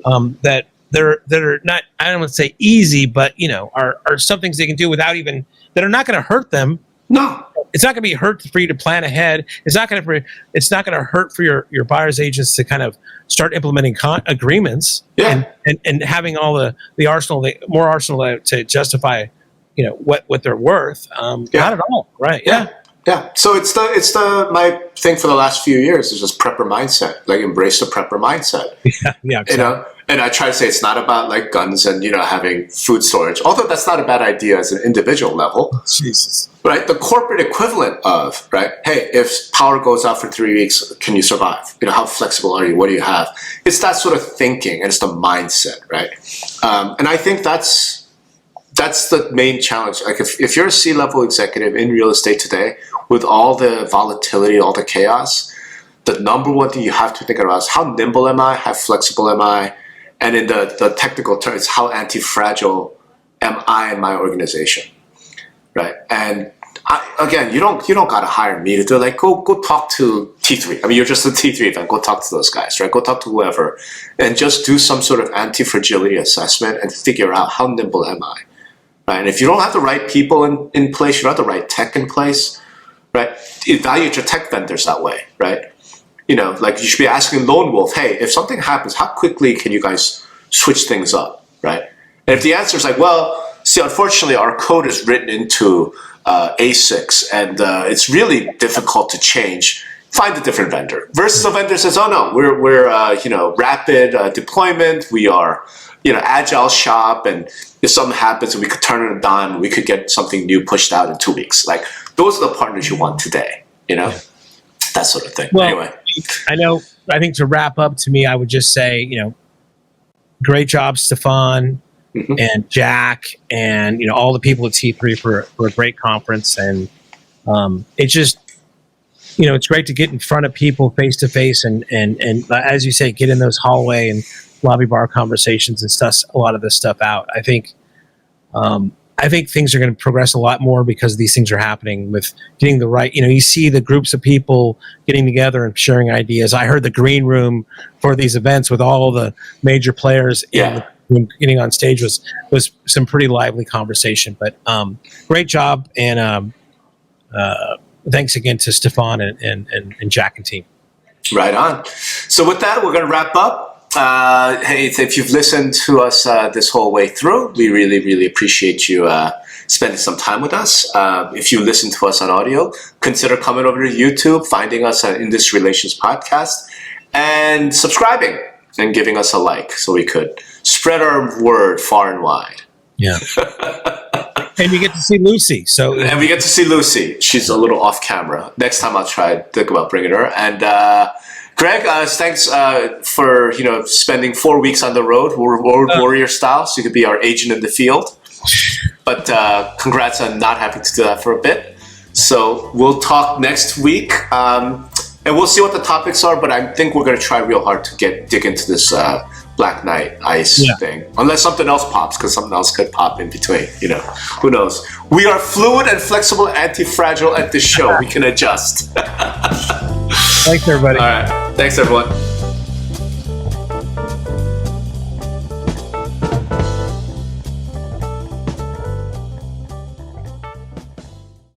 that are not, I don't want to say easy, but are some things they can do without even, that are not going to hurt them. No. It's not going to be hurt for you to plan ahead. It's not going to hurt for your buyers agents to kind of start implementing agreements and having all the arsenal, more arsenal to justify, what they're worth. Not at all, right? Yeah. So it's my thing for the last few years is just prepper mindset, like embrace the prepper mindset. Yeah. Exactly. And I try to say it's not about like guns and having food storage, although that's not a bad idea as an individual level. Jesus. Right, the corporate equivalent of, right, hey, if power goes out for 3 weeks, can you survive? How flexible are you? What do you have? It's that sort of thinking, and it's the mindset, right? And I think that's the main challenge. Like if you're a C-level executive in real estate today, with all the volatility, all the chaos, the number one thing you have to think about is how nimble am I? How flexible am I? And in the technical terms, how anti-fragile am I in my organization? Right, and again, you don't gotta hire me to do it. Like go talk to T3. I mean, you're just a T3 event. Go talk to those guys, right? Go talk to whoever, and just do some sort of anti-fragility assessment and figure out how nimble am I, right? And if you don't have the right people in place, you don't have the right tech in place, right? Evaluate your tech vendors that way, right? Like you should be asking Lone Wolf, hey, if something happens, how quickly can you guys switch things up, right? And if the answer is like, well, see, unfortunately, our code is written into A6, and it's really difficult to change. Find a different vendor. Versus a vendor says, "Oh no, we're rapid deployment. We are agile shop, and if something happens and we could turn it on, we could get something new pushed out in 2 weeks." Like those are the partners you want today. That sort of thing. Well, anyway, I think to wrap up, to me, I would just say, great job, Stefan. Mm-hmm. And Jack and all the people at T3 for a great conference, and it's just it's great to get in front of people face to face and as you say, get in those hallway and lobby bar conversations and suss a lot of this stuff out. I think things are going to progress a lot more because these things are happening with getting the right. You see the groups of people getting together and sharing ideas. I heard the green room for these events with all the major players. Getting on stage was some pretty lively conversation, but great job, and thanks again to Stefan and Jack and team. Right on. So with that, we're going to wrap up. Hey, if you've listened to us this whole way through, we really, really appreciate you spending some time with us. If you listen to us on audio, consider coming over to YouTube, finding us on In This Relations Podcast, and subscribing and giving us a like so we could spread our word far and wide. Yeah. And you get to see Lucy. So And we get to see Lucy. She's a little off camera. Next time I'll try to think about bringing her. And Greg, thanks for spending 4 weeks on the road, warrior style, so you could be our agent in the field. But congrats on not having to do that for a bit. So we'll talk next week, and we'll see what the topics are. But I think we're going to try real hard to dig into this Black Knight Ice thing, unless something else pops, because something else could pop in between. Who knows? We are fluid and flexible, anti-fragile at this show. We can adjust. Thanks, everybody. All right. Thanks, everyone.